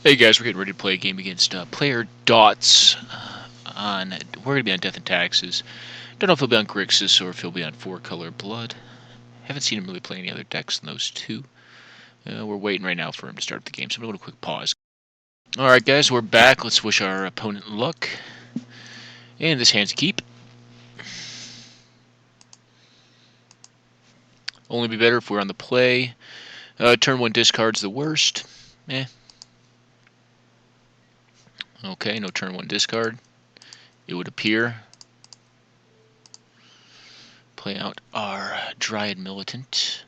Hey guys, we're getting ready to play a game against player dawts. We're gonna be on Death and Taxes. Don't know if he'll be on Grixis or if he'll be on 4-Color Blood. Haven't seen him really play any other decks than those two. We're waiting right now for him to start the game, so I'm gonna do a quick pause. Alright guys, we're back. Let's wish our opponent luck. And this hand's a keep. Only be better if we're on the play. Turn 1 discard's the worst. Okay, no turn 1 discard. It would appear. Play out our Dryad Militant.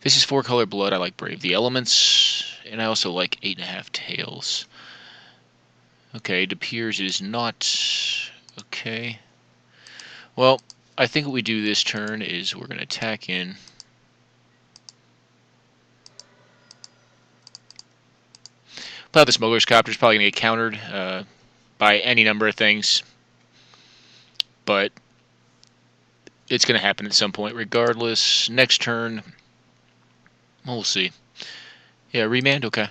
This is 4-Color Blood. I like Brave the Elements, and I also like 8.5 Tails. Okay, it appears it is not. Okay. Well, I think what we do this turn is we're going to attack in. Play out the Smuggler's Copter. Is probably going to get countered by any number of things, but it's going to happen at some point regardless. Next turn, we'll see. Yeah, remand, okay.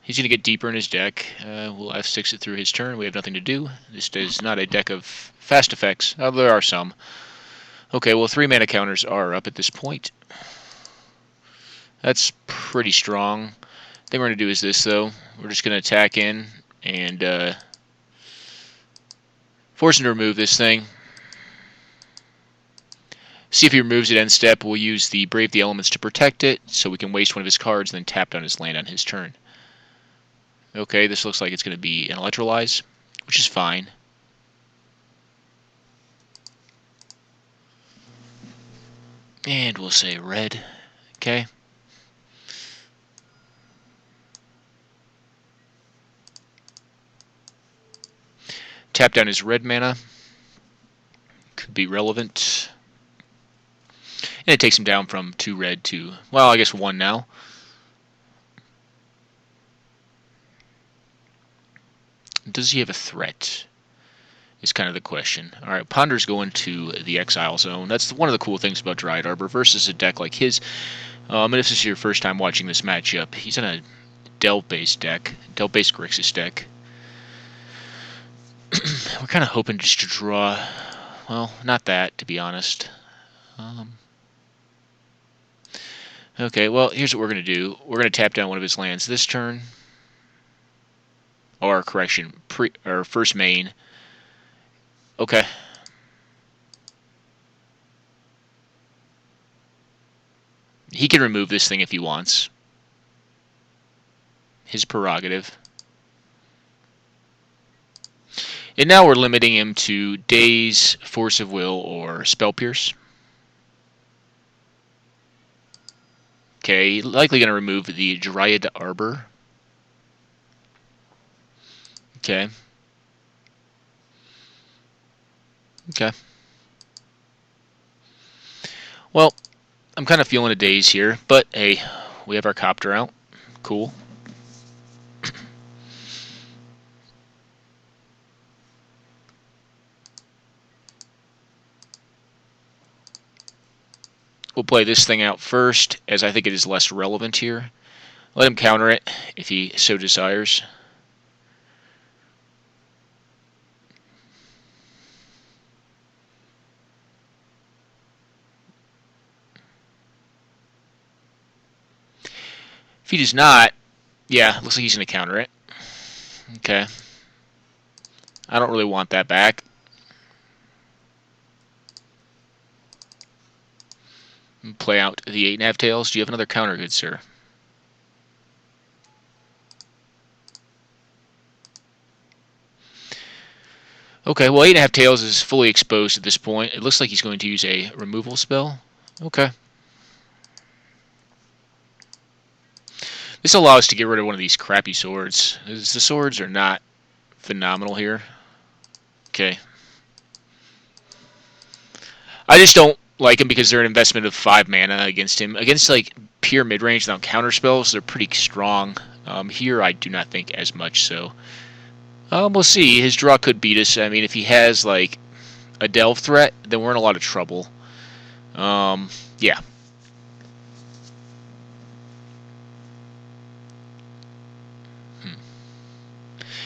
He's going to get deeper in his deck. We'll F6 it through his turn. We have nothing to do. This is not a deck of fast effects. There are some. Okay, well, 3 mana counters are up at this point. That's pretty strong. The thing we're going to do is this, though. We're just going to attack in and force him to remove this thing. See if he removes it end step. We'll use the Brave the Elements to protect it, so we can waste one of his cards and then tap down his land on his turn. Okay, this looks like it's going to be an Electrolyze, which is fine. And we'll say red. Okay. Tap down his red mana. Could be relevant. And it takes him down from 2 red to, well, I guess 1 now. Does he have a threat? Is kind of the question. Alright, Ponder's going to the Exile Zone. That's one of the cool things about Dryad Arbor versus a deck like his. And if this is your first time watching this matchup, he's in a Delve-based deck, Delve-based Grixis deck. We're kind of hoping just to draw, well, not that, to be honest. Okay, well, here's what we're going to do. We're going to tap down one of his lands this turn. Or, correction, first main. Okay. He can remove this thing if he wants. His prerogative. And now we're limiting him to Daze, Force of Will, or Spell Pierce. Okay, likely going to remove the Dryad Arbor. Okay. Okay. Well, I'm kind of feeling a daze here, but hey, we have our copter out. Cool. We'll play this thing out first, as I think it is less relevant here. Let him counter it, if he so desires. If he does not, yeah, looks like he's going to counter it. Okay. I don't really want that back. Play out the 8.5 Tails. Do you have another counter, good sir? Okay, well, 8.5 Tails is fully exposed at this point. It looks like he's going to use a removal spell. Okay. This allows us to get rid of one of these crappy swords. The swords are not phenomenal here. Okay. I just don't like them because they're an investment of 5 mana against him. Against, like, pure midrange without counter spells, they're pretty strong. Here, I do not think as much so. We'll see. His draw could beat us. I mean, if he has, like, a delve threat, then we're in a lot of trouble. Yeah.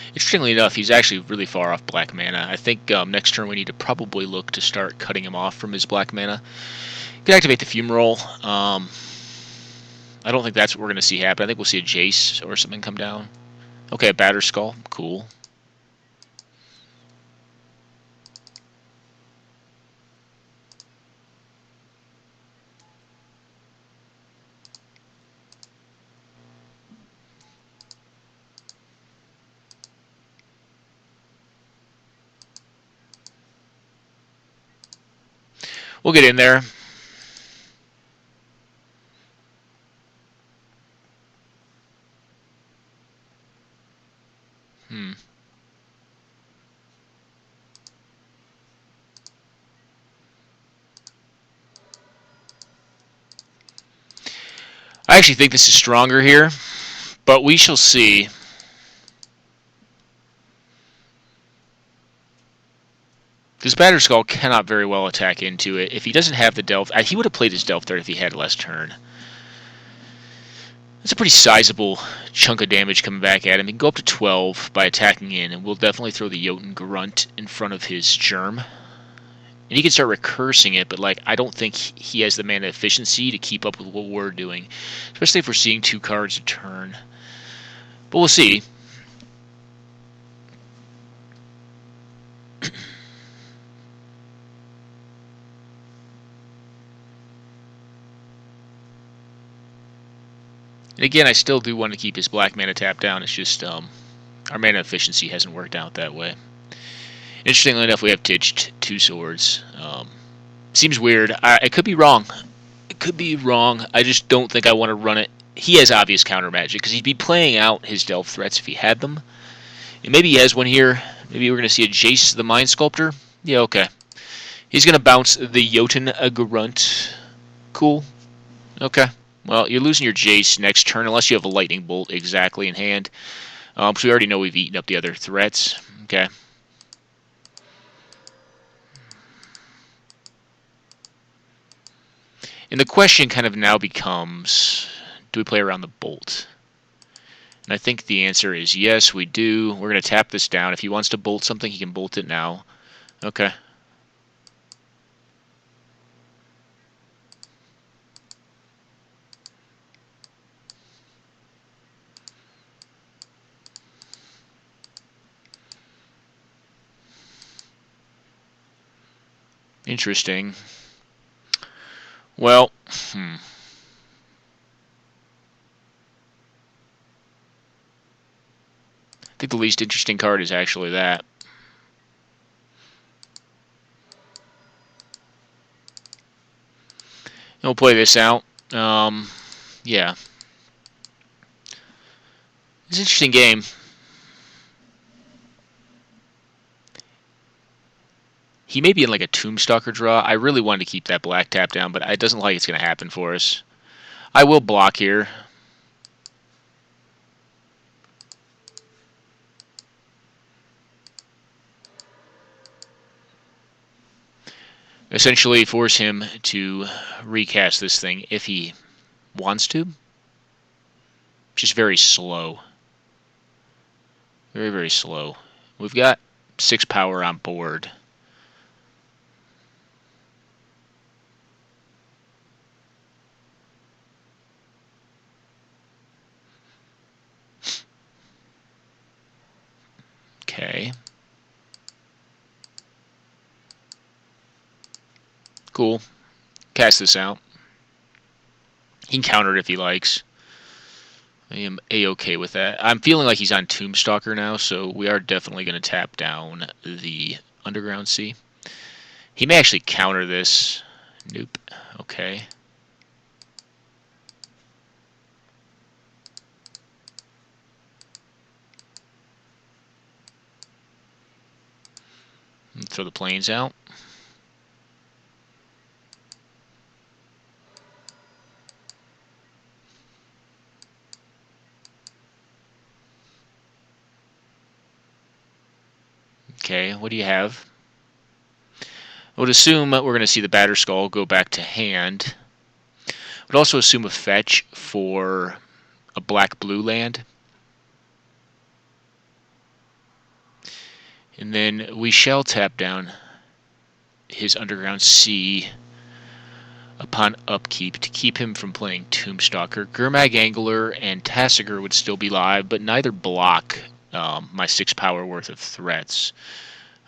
Interestingly enough, he's actually really far off black mana. I think next turn we need to probably look to start cutting him off from his black mana. You can activate the Fumarole. I don't think that's what we're going to see happen. I think we'll see a Jace or something come down. Okay, a Batterskull. Cool. We'll get in there. I actually think this is stronger here, but we shall see. This Batterskull cannot very well attack into it. If he doesn't have the Delve, he would have played his Delve threat if he had less turn. That's a pretty sizable chunk of damage coming back at him. He can go up to 12 by attacking in, and we'll definitely throw the Jotun Grunt in front of his Germ. And he can start recursing it, but like I don't think he has the mana efficiency to keep up with what we're doing, especially if we're seeing 2 cards a turn. But we'll see. And again, I still do want to keep his black mana tapped down. It's just our mana efficiency hasn't worked out that way. Interestingly enough, we have ditched 2 swords. Seems weird. I could be wrong. It could be wrong. I just don't think I want to run it. He has obvious counter magic because he'd be playing out his Delve threats if he had them. And maybe he has one here. Maybe we're going to see a Jace the Mind Sculptor. Yeah, okay. He's going to bounce the Jotun Grunt. Cool. Okay. Well, you're losing your Jace next turn unless you have a Lightning Bolt exactly in hand. So we already know we've eaten up the other threats. Okay. And the question kind of now becomes, do we play around the Bolt? And I think the answer is yes, we do. We're going to tap this down. If he wants to bolt something, he can bolt it now. Okay. Interesting. Well, I think the least interesting card is actually that. And we'll play this out. Yeah. It's an interesting game. He may be in like a Tombstalker draw. I really wanted to keep that black tap down, but it doesn't look like it's going to happen for us. I will block here. Essentially force him to recast this thing if he wants to. Just very slow. Very, very slow. We've got 6 power on board. Okay. Cool. Cast this out. He can counter it if he likes. I am A-okay with that. I'm feeling like he's on Tombstalker now, so we are definitely going to tap down the Underground Sea. He may actually counter this. Nope. Okay. Throw the planes out. Okay, what do you have? I would assume we're going to see the Batterskull go back to hand. I would also assume a fetch for a black-blue land. And then we shall tap down his Underground Sea upon upkeep to keep him from playing Tombstalker. Gurmag Angler and Tassiger would still be live, but neither block my 6 power worth of threats.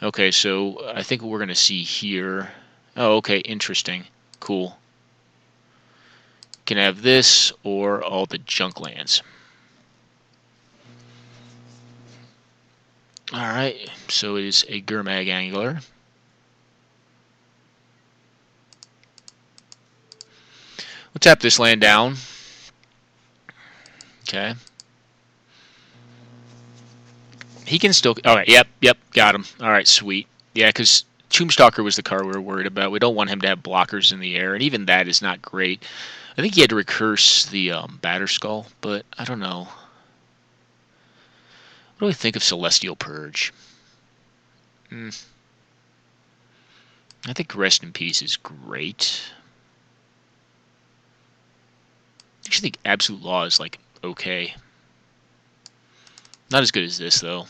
Okay, so I think what we're going to see here... Oh, okay, interesting. Cool. Can have this or all the junk lands. Alright, so it is a Gurmag Angler. We'll tap this land down. Okay. He can still... Alright, yep, got him. Alright, sweet. Yeah, because Tombstalker was the card we were worried about. We don't want him to have blockers in the air, and even that is not great. I think he had to recurse the Batterskull, but I don't know. What do we think of Celestial Purge? I think Rest in Peace is great. I actually think Absolute Law is, like, okay. Not as good as this, though.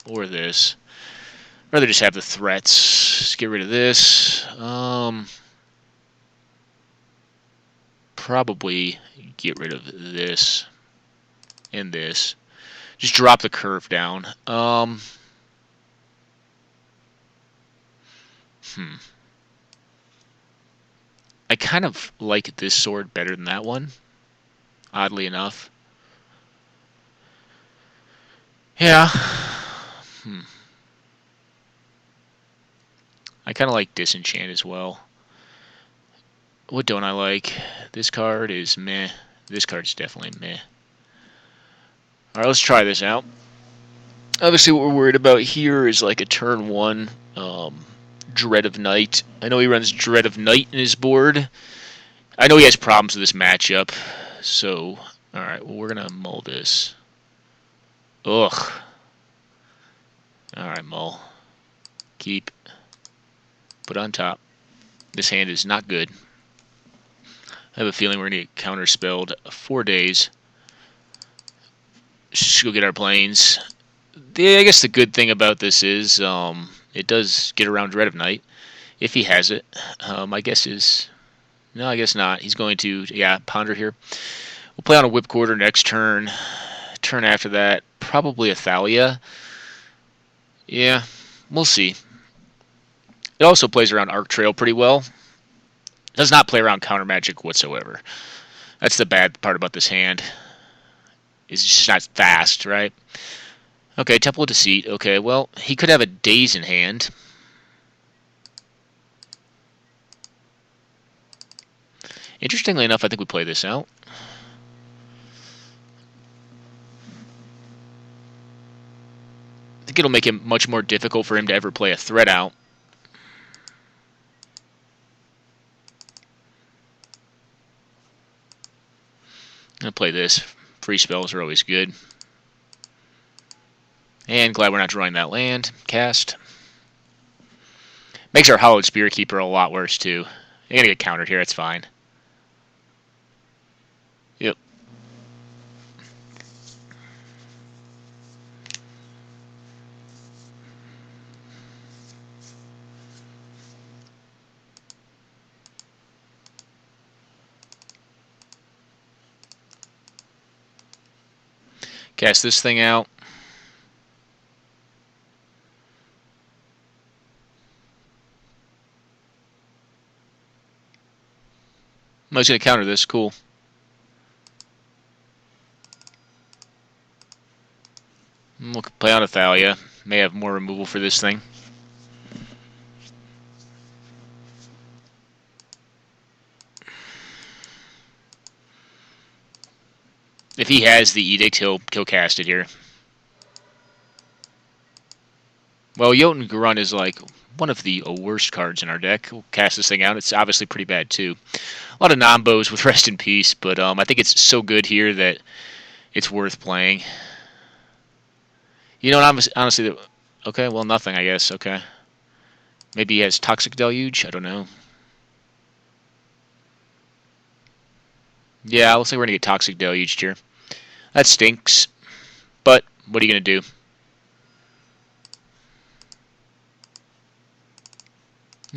Or this. I'd rather just have the threats. Just get rid of this. Probably get rid of this. And this. Just drop the curve down. I kind of like this sword better than that one. Oddly enough. Yeah. I kind of like Disenchant as well. What don't I like? This card is meh. This card's definitely meh. Alright, let's try this out. Obviously what we're worried about here is like a turn 1 Dread of Night. I know he runs Dread of Night in his board. I know he has problems with this matchup. So, alright, well we're going to mull this. Ugh. Alright, mull. Keep. Put on top. This hand is not good. I have a feeling we're going to get counterspelled 4 days. Just go get our planes. I guess the good thing about this is it does get around Dread of Night, if he has it. My guess is... No, I guess not. He's going to, yeah, Ponder here. We'll play on a Whipcorder next turn. Turn after that, probably a Thalia. Yeah, we'll see. It also plays around Arc Trail pretty well. Does not play around Counter Magic whatsoever. That's the bad part about this hand. It's just not fast, right? Okay, Temple of Deceit. Okay, well, he could have a Daze in hand. Interestingly enough, I think we play this out. I think it'll make it much more difficult for him to ever play a threat out. I'm going to play this. Free spells are always good. And glad we're not drawing that land. Cast. Makes our Hallowed Spirit Keeper a lot worse, too. You're going to get countered here, it's fine. Yep. Cast this thing out. I'm just going to counter this. Cool. We'll play on a Thalia. May have more removal for this thing. If he has the Edict, he'll cast it here. Well, Jotun Grunt is like one of the worst cards in our deck. We'll cast this thing out. It's obviously pretty bad, too. A lot of non-bows with Rest in Peace, but I think it's so good here that it's worth playing. You know, honestly, okay, well, nothing, I guess, okay. Maybe he has Toxic Deluge, I don't know. Yeah, looks like we're going to get Toxic Deluge here. That stinks, but what are you going to do?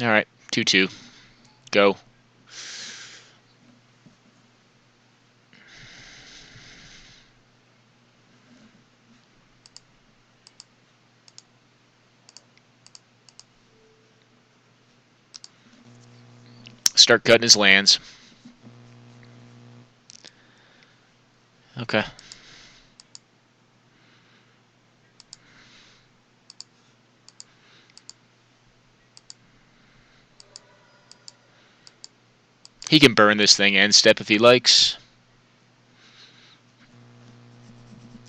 Alright, 2-2. Go. Start cutting his lands. Okay. He can burn this thing end step if he likes.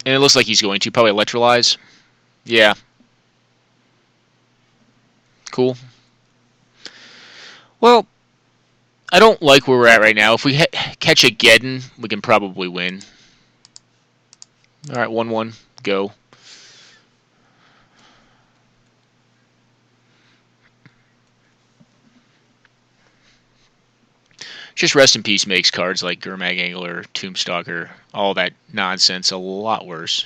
And it looks like he's going to. Probably electrolyze. Yeah. Cool. Well, I don't like where we're at right now. If we catch a Geddon, we can probably win. Alright, 1-1. Go. Just Rest in Peace makes cards like Gurmag Angler, Tombstalker, all that nonsense a lot worse.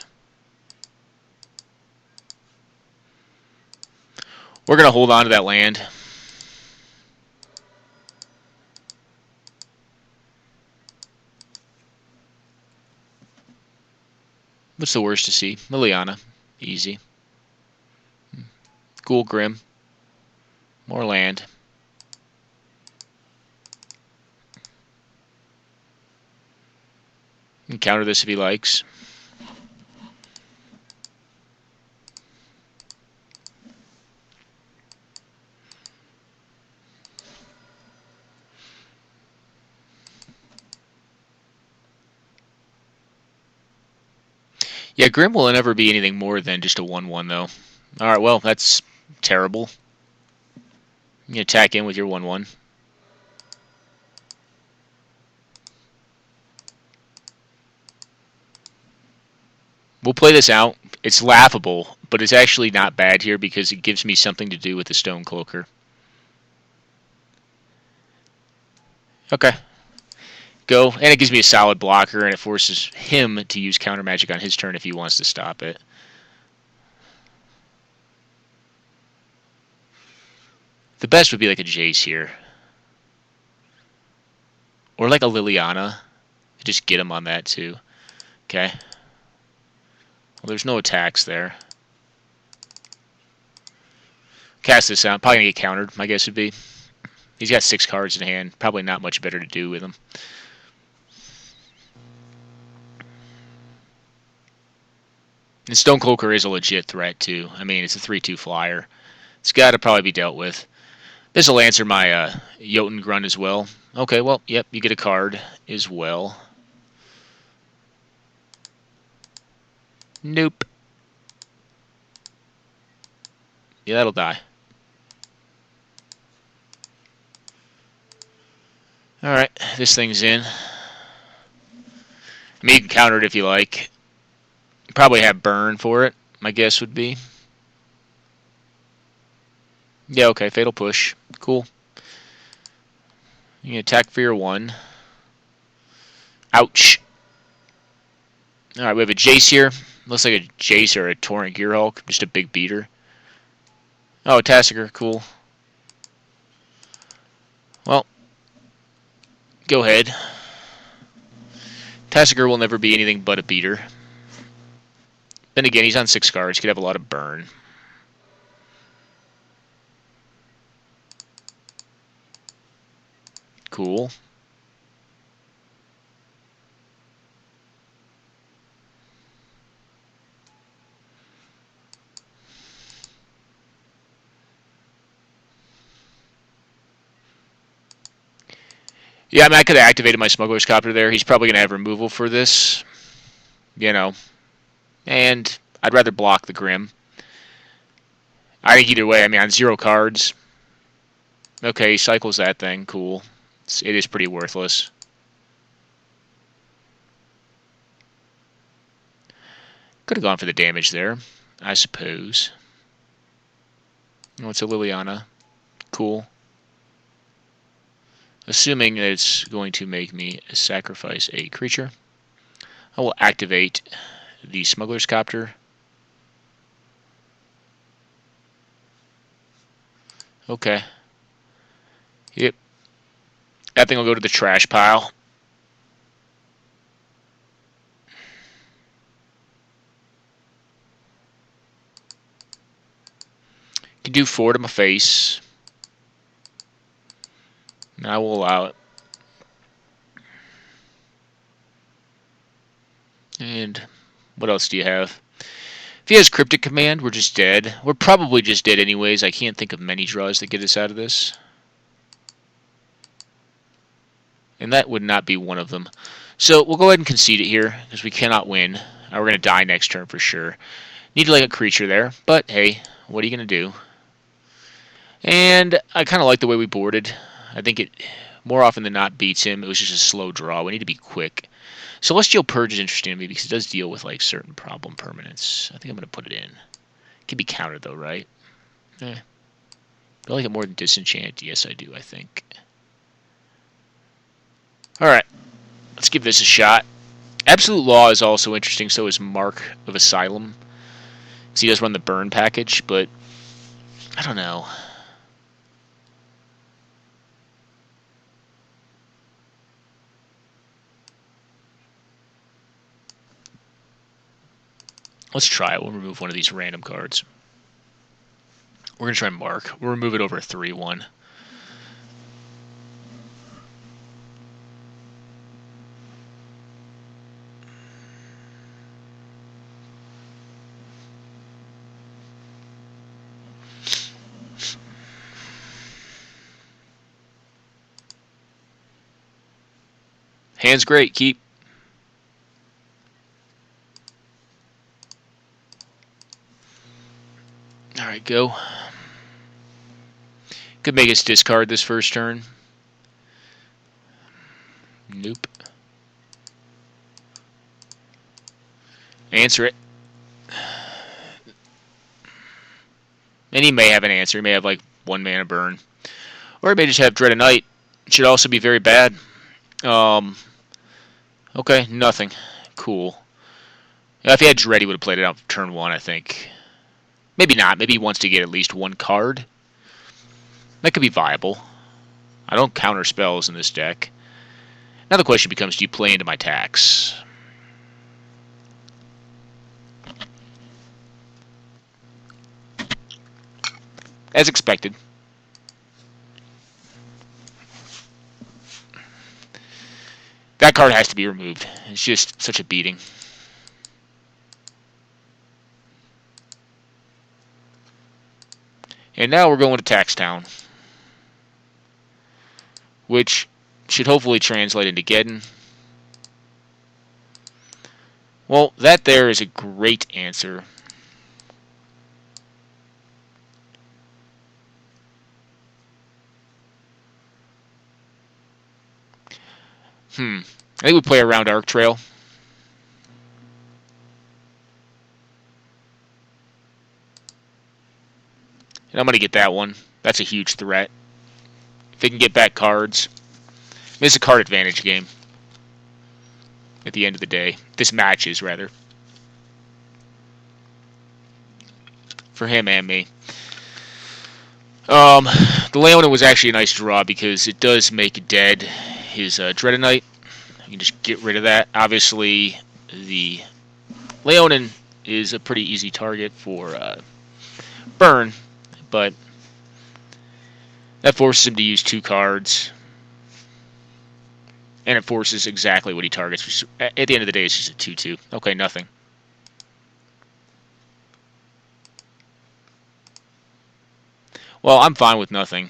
We're going to hold on to that land. What's the worst to see? Liliana. Easy. Ghoul Grim. More land. You can counter this if he likes. Yeah, Grim will never be anything more than just a 1-1, though. Alright, well, that's terrible. You can attack in with your 1-1. We'll play this out. It's laughable, but it's actually not bad here because it gives me something to do with the Stone Cloaker. Okay. Go. And it gives me a solid blocker, and it forces him to use counter magic on his turn if he wants to stop it. The best would be like a Jace here. Or like a Liliana. Just get him on that too. Okay. Well, there's no attacks there. Cast this out. Probably going to get countered, my guess would be. He's got 6 cards in hand. Probably not much better to do with him. And Stonecloaker is a legit threat, too. I mean, it's a 3-2 flyer. It's got to probably be dealt with. This will answer my Jotun Grunt as well. Okay, well, yep, you get a card as well. Nope. Yeah, that'll die. Alright, this thing's in. I mean, you can counter it if you like. You probably have burn for it, my guess would be. Yeah, okay, Fatal Push. Cool. You can attack for your 1. Ouch. Alright, we have a Jace here. Looks like a Jace or a Torrent Gearhulk. Just a big beater. Oh, a Tassiger. Cool. Well, go ahead. Tassiger will never be anything but a beater. Then again, he's on 6 cards. He could have a lot of burn. Cool. Yeah, I mean, I could have activated my Smuggler's Copter there. He's probably going to have removal for this. You know. And I'd rather block the Grim. I think either way, I mean, on 0 cards. Okay, he cycles that thing. Cool. It is pretty worthless. Could have gone for the damage there, I suppose. Oh, it's a Liliana. Cool. Assuming that it's going to make me sacrifice a creature, I will activate the Smuggler's Copter. Okay. Yep. That thing will go to the trash pile. Can do 4 to my face. And I will allow it. And what else do you have? If he has Cryptic Command, we're just dead. We're probably just dead anyways. I can't think of many draws that get us out of this. And that would not be one of them. So we'll go ahead and concede it here, because we cannot win. We're going to die next turn for sure. Need to like a creature there, but hey, what are you going to do? And I kind of like the way we boarded. I think it more often than not beats him. It was just a slow draw. We need to be quick. Celestial Purge is interesting to me because it does deal with like certain problem permanents. I think I'm going to put it in. It can be countered though, right? Do I like it more than Disenchant? Yes, I do, I think. Alright, let's give this a shot. Absolute Law is also interesting, so is Mark of Asylum. So he does run the burn package, but I don't know. Let's try it. We'll remove one of these random cards. We're going to try Mark. We'll remove it over a 3-1. Hand's great. Keep. Alright, go. Could make us discard this first turn. Nope. Answer it. And he may have an answer. He may have like 1 mana burn. Or he may just have Dread of Night. It should also be very bad. Okay, nothing. Cool. If he had Dread, he would have played it out for turn 1, I think. Maybe not. Maybe he wants to get at least 1 card. That could be viable. I don't counter spells in this deck. Now the question becomes, do you play into my tax? As expected. That card has to be removed. It's just such a beating. And now we're going to Tax Town, which should hopefully translate into Geddon. Well, that there is a great answer. I think we play around Arc Trail. And I'm going to get that one. That's a huge threat. If they can get back cards. It's a card advantage game. At the end of the day. This match is, rather. For him and me. The Leonin was actually a nice draw because it does make dead his Dread of Night. You can just get rid of that. Obviously, the Leonin is a pretty easy target for burn, but that forces him to use 2 cards, and it forces exactly what he targets, which at the end of the day is just a 2-2. Okay, nothing. Well, I'm fine with nothing.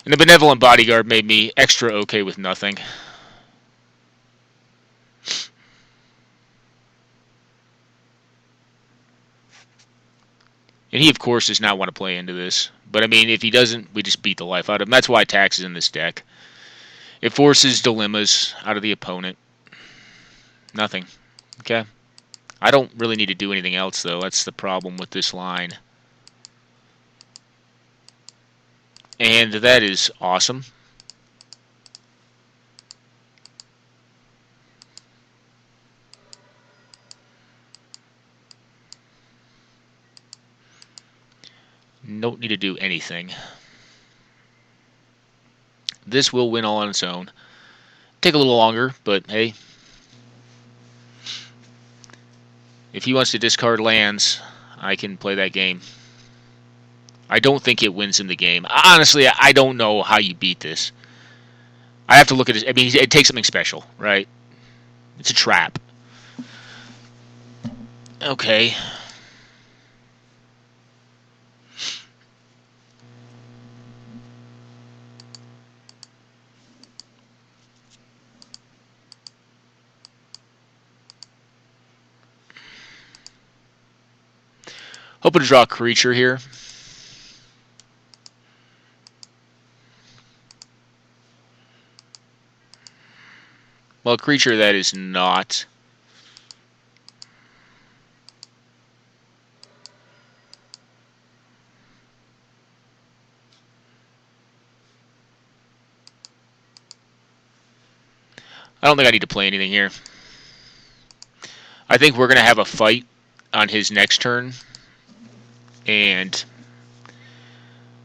And the Benevolent Bodyguard made me extra okay with nothing. And he, of course, does not want to play into this. But, I mean, if he doesn't, we just beat the life out of him. That's why Tax is in this deck. It forces dilemmas out of the opponent. Nothing. Okay? I don't really need to do anything else, though. That's the problem with this line. And that is awesome. Don't need to do anything. This will win all on its own. Take a little longer, but hey. If he wants to discard lands, I can play that game. I don't think it wins him the game. Honestly, I don't know how you beat this. I have to look at it. I mean, it takes something special, right? It's a trap. Okay. Hoping to draw a creature here. Well, a creature that is not. I don't think I need to play anything here. I think we're going to have a fight on his next turn. And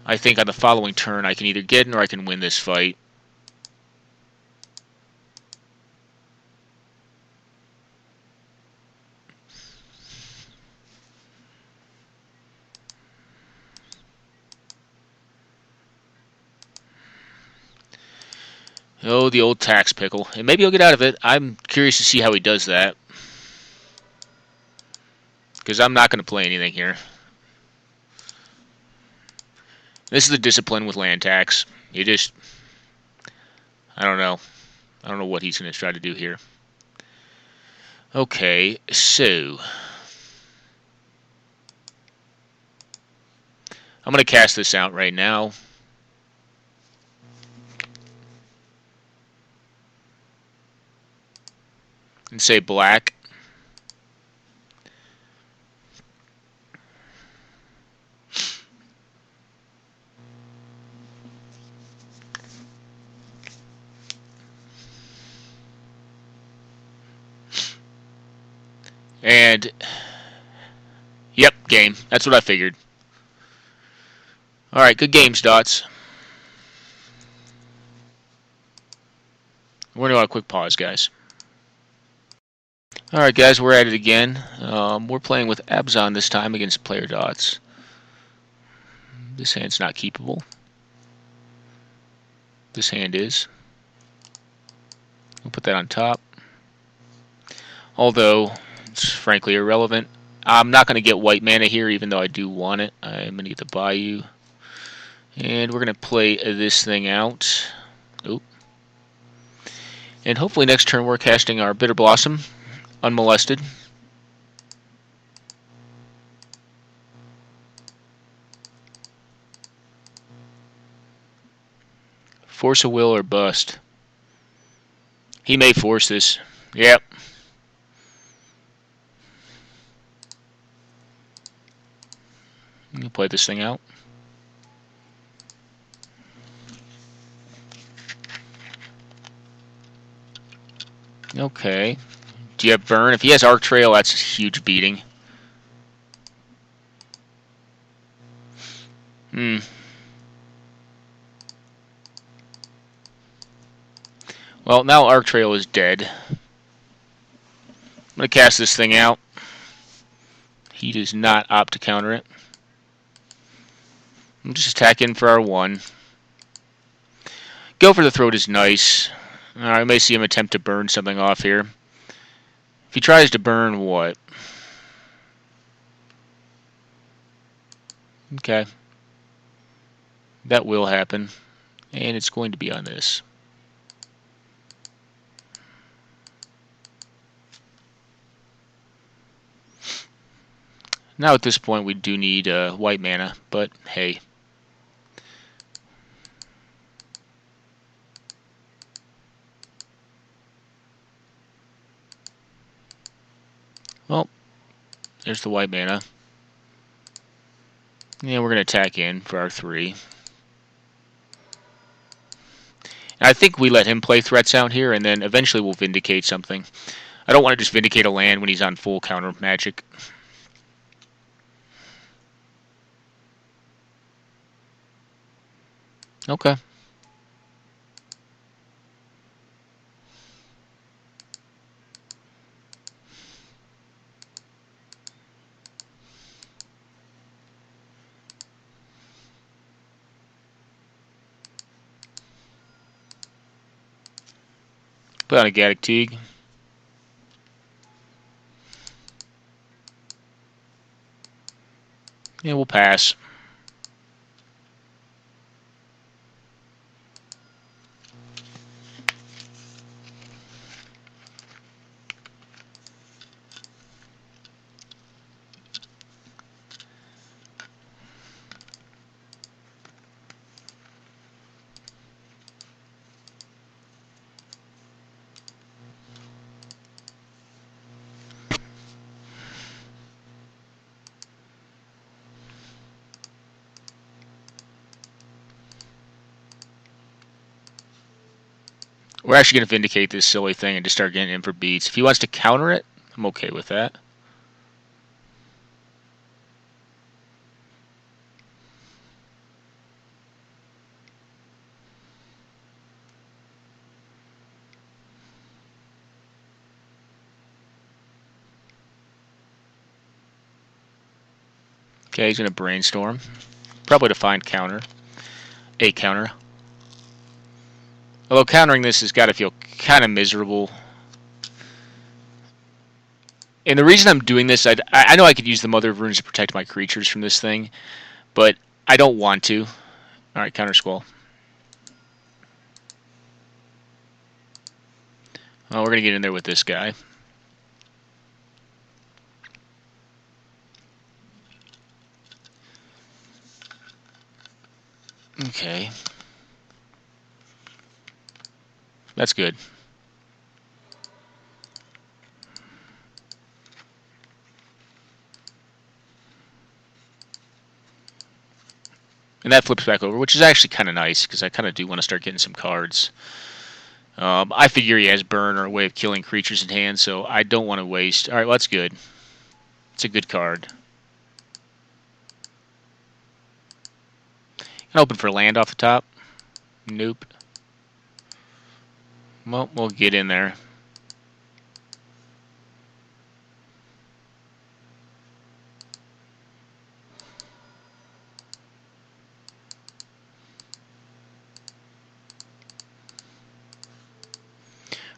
I think on the following turn I can either get in or I can win this fight. Oh, the old tax pickle. And maybe he'll get out of it. I'm curious to see how he does that. Because I'm not going to play anything here. This is the discipline with land tax. You just... I don't know. I don't know what he's going to try to do here. Okay, so... I'm going to cast this out right now. And say black. And, yep, game. That's what I figured. Alright, good games, Dots. We're going to go on a quick pause, guys. Alright, guys, we're at it again. We're playing with Abzan this time against player Dots. This hand's not keepable. This hand is. We'll put that on top. Although, it's frankly irrelevant. I'm not going to get white mana here, even though I do want it. I'm going to get the Bayou. And we're going to play this thing out. Oop. And hopefully next turn we're casting our Bitter Blossom, unmolested. Force a will or bust. He may force this. Yep. We'll play this thing out. Okay. Do you have burn? If he has Arc Trail, that's a huge beating. Well, now Arc Trail is dead. I'm going to cast this thing out. He does not opt to counter it. I'm just attacking for our 1. Go for the Throat is nice. I may see him attempt to burn something off here. If he tries to burn what? Okay. That will happen. And it's going to be on this. Now at this point we do need white mana, but hey. Well, there's the white mana. And we're going to attack in for our 3. And I think we let him play threats out here, and then eventually we'll vindicate something. I don't want to just vindicate a land when he's on full counter magic. Okay. Put on a Gaddock Teague. Yeah, we'll pass. We're actually going to vindicate this silly thing and just start getting in for beats. If he wants to counter it, I'm okay with that. Okay, he's going to brainstorm. Probably to find counter. A counter. Although countering this has got to feel kind of miserable. And the reason I'm doing this, I know I could use the Mother of Runes to protect my creatures from this thing, but I don't want to. Alright, counter Squall. Oh, we're going to get in there with this guy. Okay. That's good. And that flips back over, which is actually kind of nice, because I kind of do want to start getting some cards. I figure he has burn or a way of killing creatures in hand, so I don't want to waste. Alright, well, that's good. It's a good card. And open for land off the top. Nope. Well, we'll get in there.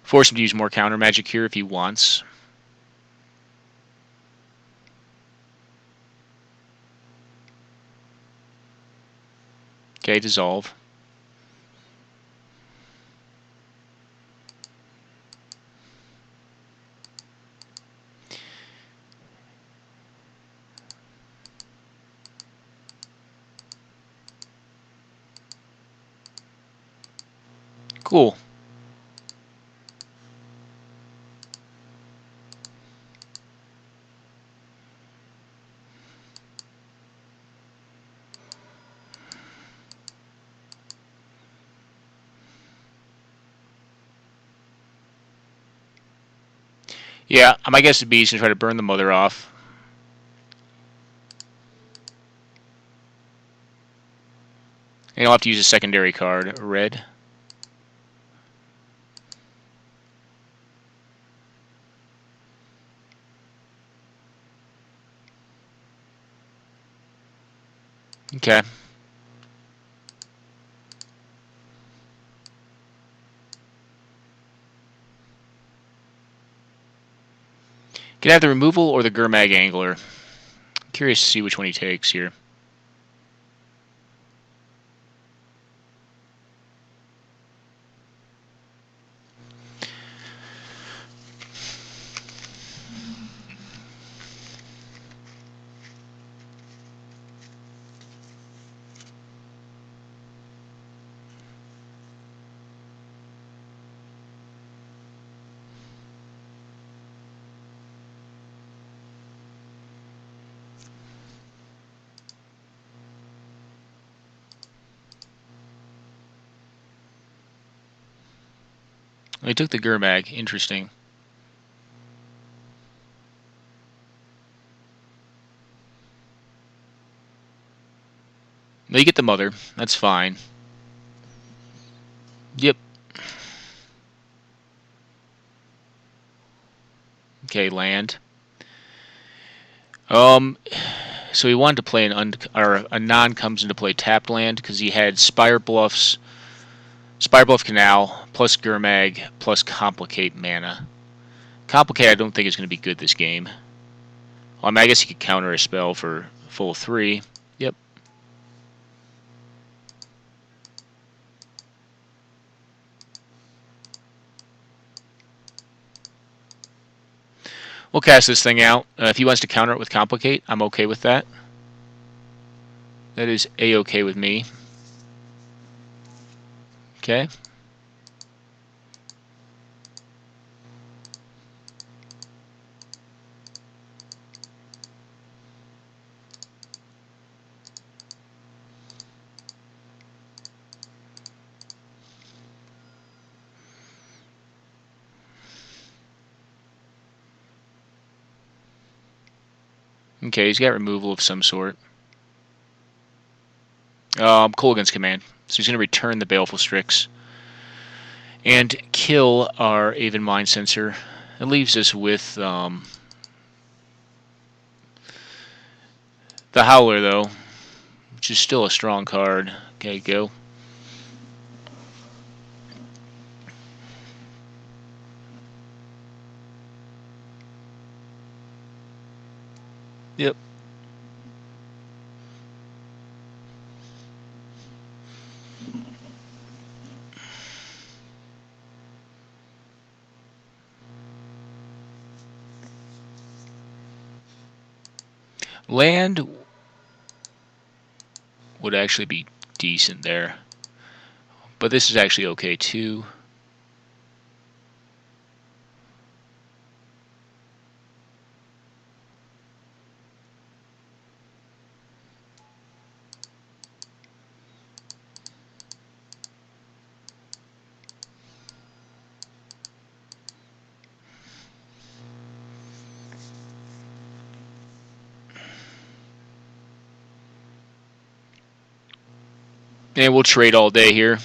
Force him to use more counter magic here if he wants. Okay, dissolve. Cool. Yeah, my guess would be he's going to try to burn the mother off. And he'll have to use a secondary card, red. Okay. Can have the removal or the Gurmag Angler. I'm curious to see which one he takes here. He took the Gurmag. Interesting. No, you get the mother. That's fine. Yep. Okay, land. So he wanted to play a non comes into play tapped land because he had Spire Bluffs, Spire Bluff Canal plus Gurmag plus Complicate mana. Complicate I don't think is going to be good this game. I mean, I guess he could counter a spell for full 3. Yep. We'll cast this thing out. If he wants to counter it with Complicate, I'm okay with that. That is A-okay with me. Okay. Okay, he's got removal of some sort. Kolaghan's command. So he's going to return the Baleful Strix and kill our Aven Mind Sensor. It leaves us with the Howler, though, which is still a strong card. Okay, go. Yep. Land would actually be decent there. But this is actually okay too. And we'll trade all day here.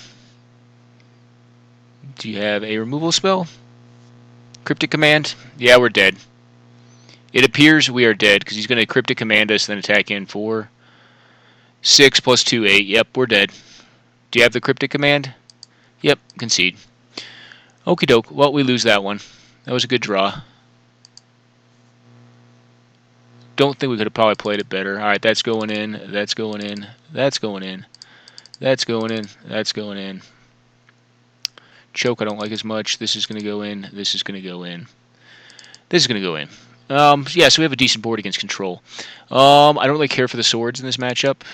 Do you have a removal spell? Cryptic Command? Yeah, we're dead. It appears we are dead because he's going to Cryptic Command us, then attack in 4. 6 plus 2, 8. Yep, we're dead. Do you have the Cryptic Command? Yep, concede. Okie doke. Well, we lose that one. That was a good draw. Don't think we could have probably played it better. Alright, that's going in. That's going in. That's going in. That's going in. That's going in. Choke I don't like as much. This is going to go in. This is going to go in. This is going to go in. Yeah, so we have a decent board against control. I don't really care for the swords in this matchup. Do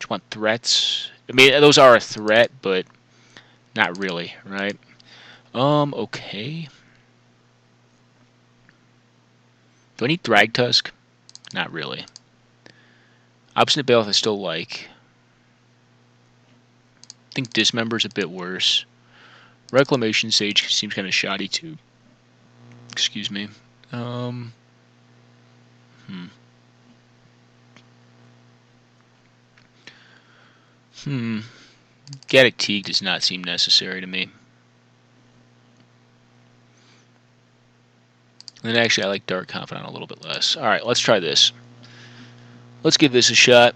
you want threats? I mean, those are a threat, but not really, right? Okay. Do I need Thragtusk? Not really. Obstinate Bailiff I still like. I think Dismember's a bit worse. Reclamation Sage seems kind of shoddy too. Excuse me. Gaddock Teague does not seem necessary to me. And then actually I like Dark Confidant a little bit less. Alright, let's try this. Let's give this a shot.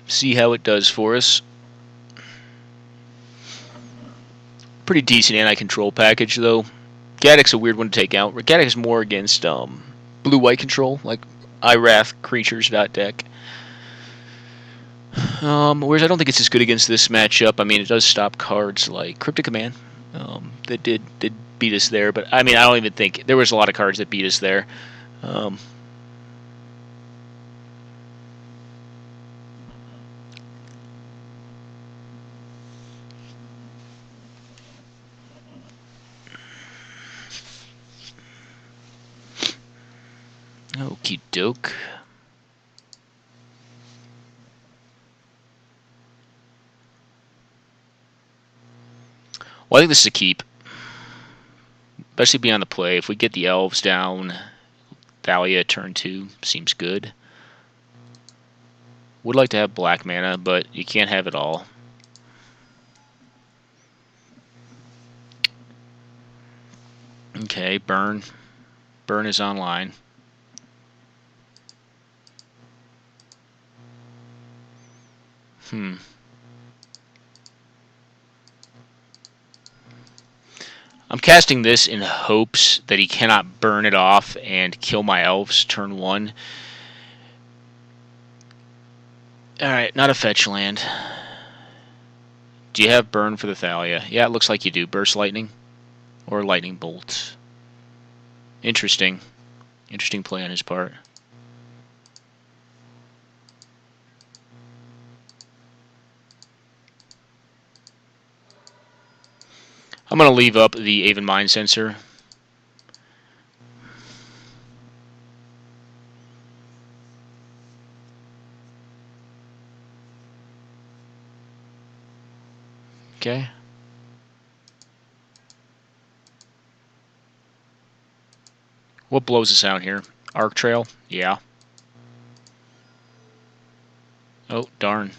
See how it does for us. Pretty decent anti-control package, though. Gaddock's a weird one to take out. Gaddock is more against blue-white control, like Irath creatures deck. Whereas I don't think it's as good against this matchup. I mean, it does stop cards like Cryptic Command that did beat us there. But I mean, I don't even think there was a lot of cards that beat us there. Okie doke. Well, I think this is a keep. Especially beyond the play. If we get the elves down, Thalia turn 2 seems good. Would like to have black mana, but you can't have it all. Okay, burn. Burn is online. I'm casting this in hopes that he cannot burn it off and kill my elves turn 1. Alright, not a fetch land. Do you have burn for the Thalia? Yeah, it looks like you do. Burst lightning or lightning bolt. Interesting. Interesting play on his part. I'm going to leave up the Aven Mind Sensor. Okay. What blows us out here? Arc Trail? Yeah. Oh, darn.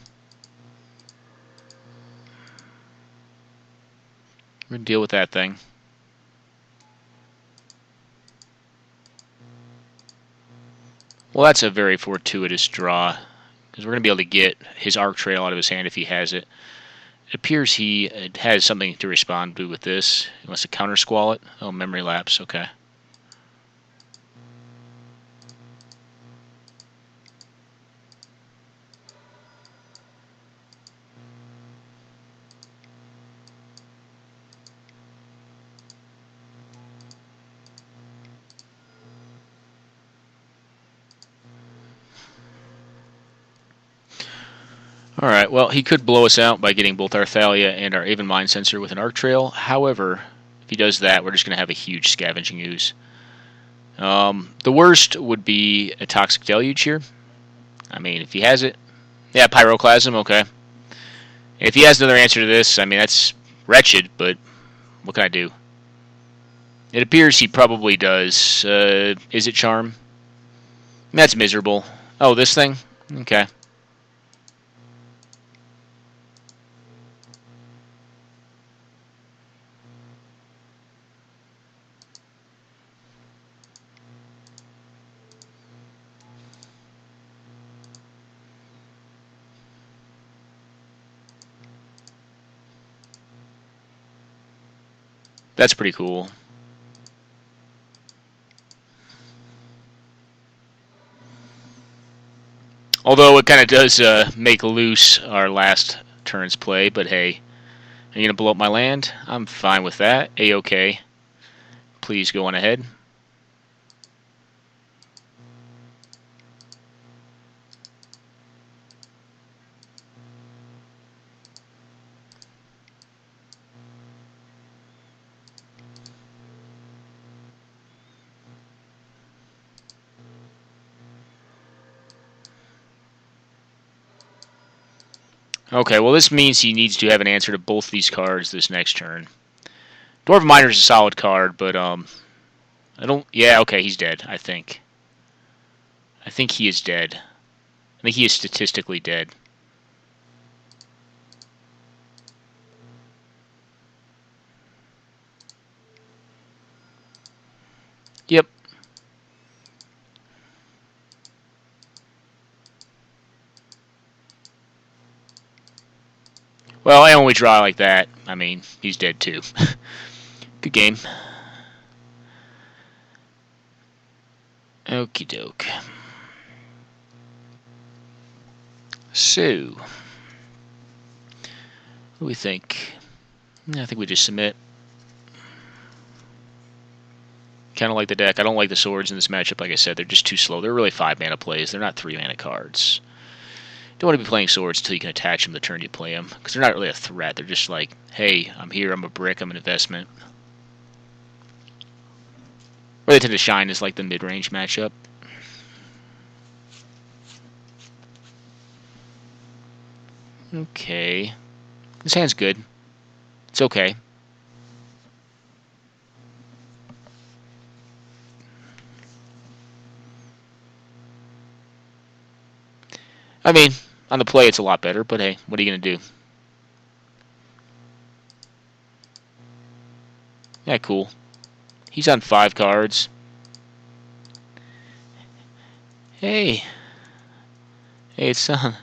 We're going to deal with that thing. Well, that's a very fortuitous draw, because we're going to be able to get his Arc Trail out of his hand if he has it. It appears he has something to respond to with this. He wants to counter squall it. Oh, memory lapse. Okay. Alright, well, he could blow us out by getting both our Thalia and our Aven Mind Sensor with an Arc Trail. However, if he does that, we're just going to have a huge Scavenging Ooze. The worst would be a Toxic Deluge here. I mean, if he has it... Yeah, Pyroclasm, okay. If he has another answer to this, I mean, that's wretched, but what can I do? It appears he probably does. Is it Charm? That's miserable. Oh, this thing? Okay. That's pretty cool. Although it kind of does make loose our last turn's play, but hey, are you going to blow up my land? I'm fine with that. A-okay. Please go on ahead. Okay, well this means he needs to have an answer to both these cards this next turn. Dwarven Miner is a solid card, but I don't... Yeah, okay, he's dead, I think. I think he is dead. I think he is statistically dead. Yep. Well, and when we draw like that, I mean, he's dead too. Good game. Okie doke. So, what do we think? I think we just submit. Kind of like the deck. I don't like the swords in this matchup, like I said. They're just too slow. They're really 5-mana plays. They're not 3-mana cards. Don't want to be playing swords until you can attach them the turn you play them, because they're not really a threat. They're just like, hey, I'm here, I'm a brick, I'm an investment. Where they tend to shine is like the mid-range matchup. Okay. This hand's good. It's okay. I mean, On the play, it's a lot better, but hey, what are you going to do? Yeah, cool. He's on 5 cards. Hey. Hey, it's on.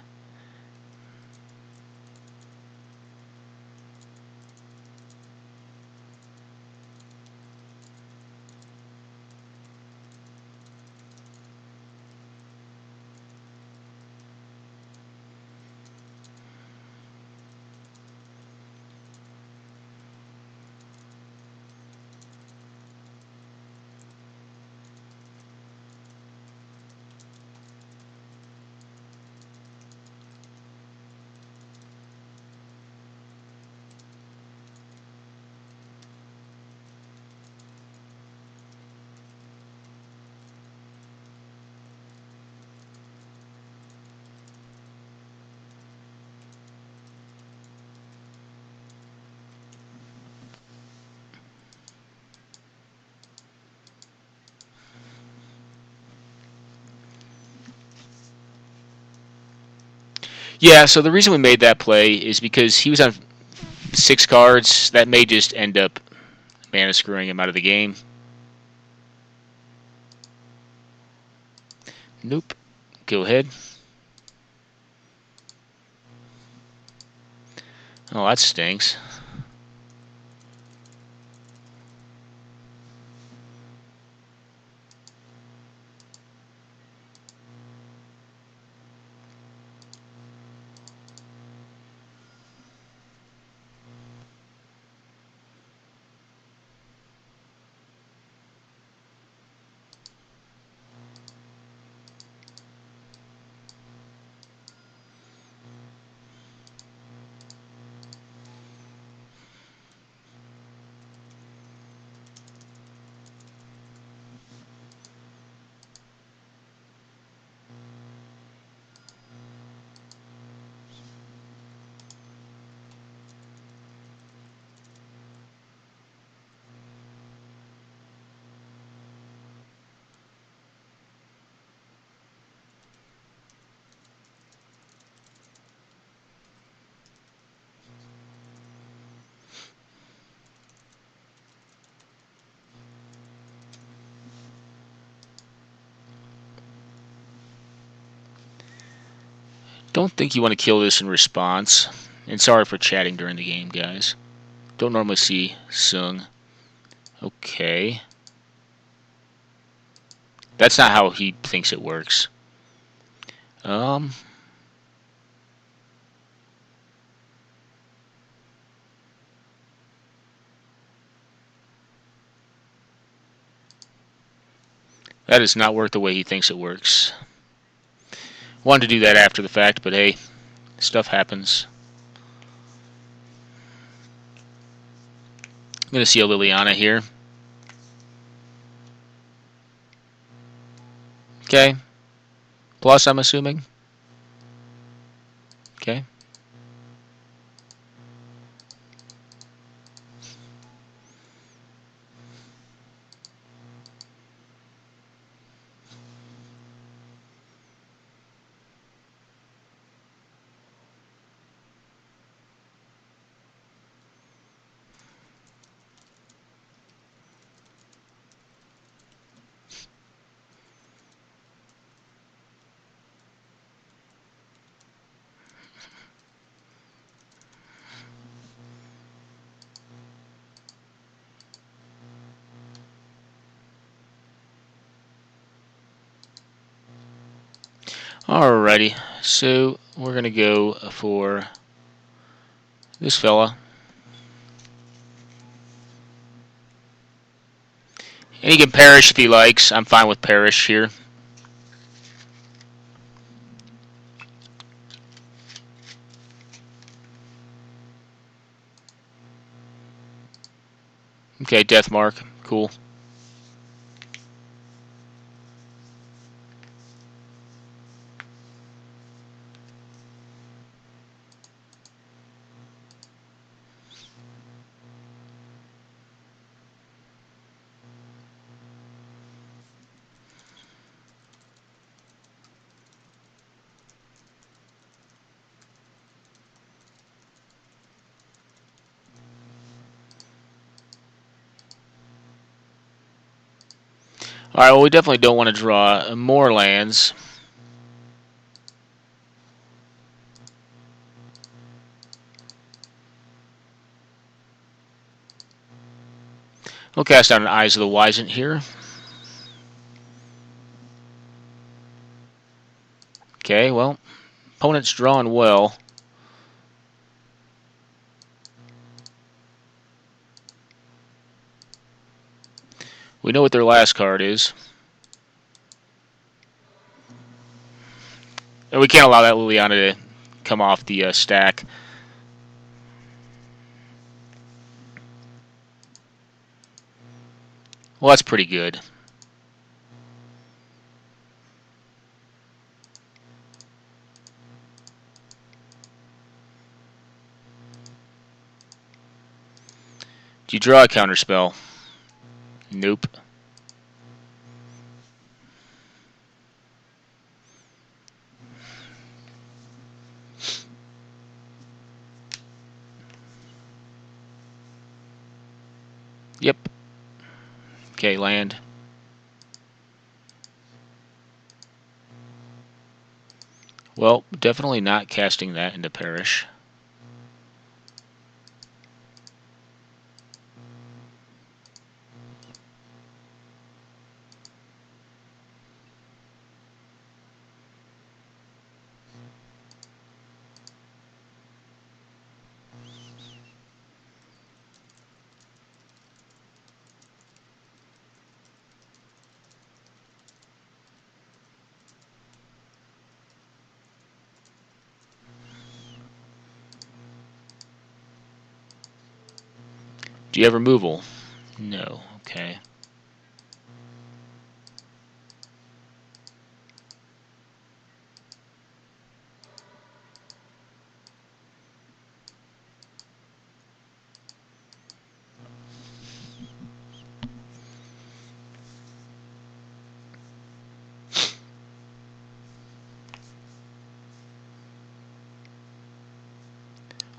Yeah, so the reason we made that play is because he was on 6 cards. That may just end up mana screwing him out of the game. Nope. Go ahead. Oh, that stinks. Don't think you want to kill this in response. And sorry for chatting during the game, guys. Don't normally see Sung. Okay. That's not how he thinks it works. That does not work the way he thinks it works. Wanted to do that after the fact, but hey, stuff happens. I'm going to see a Liliana here. Okay. Plus, I'm assuming. Okay. Alrighty, so we're going to go for this fella. And he can perish if he likes. I'm fine with perish here. Okay, death mark. Cool. Alright, well, we definitely don't want to draw more lands. We'll cast down an Eyes of the Wisent here. Okay, well, opponent's drawing well. We know what their last card is. And we can't allow that Liliana to come off the stack. Well, that's pretty good. Do you draw a counterspell? Nope. Yep. Okay, land. Well, definitely not casting that into Perish. Do you have removal? No. Okay.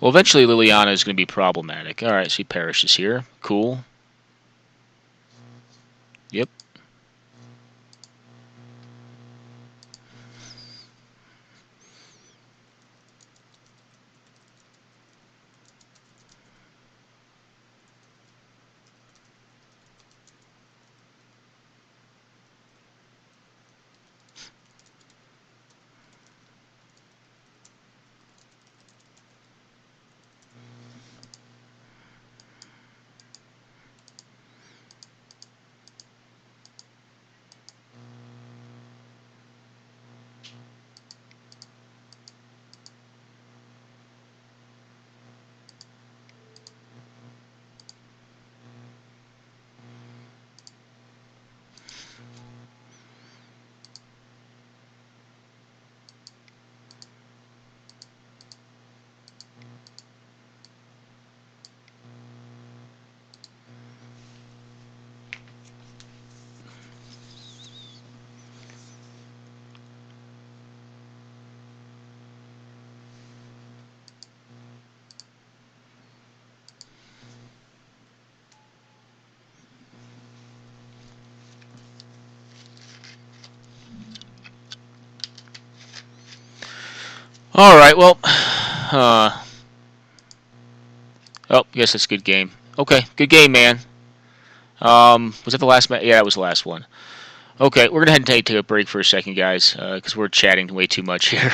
Well, eventually Liliana is going to be problematic. Alright, she perishes here. Cool. Yep. Alright, well. Oh, yes, that's a good game. Okay, good game, man. Was that the last match? Yeah, that was the last one. Okay, we're going to head and take a break for a second, guys, because we're chatting way too much here.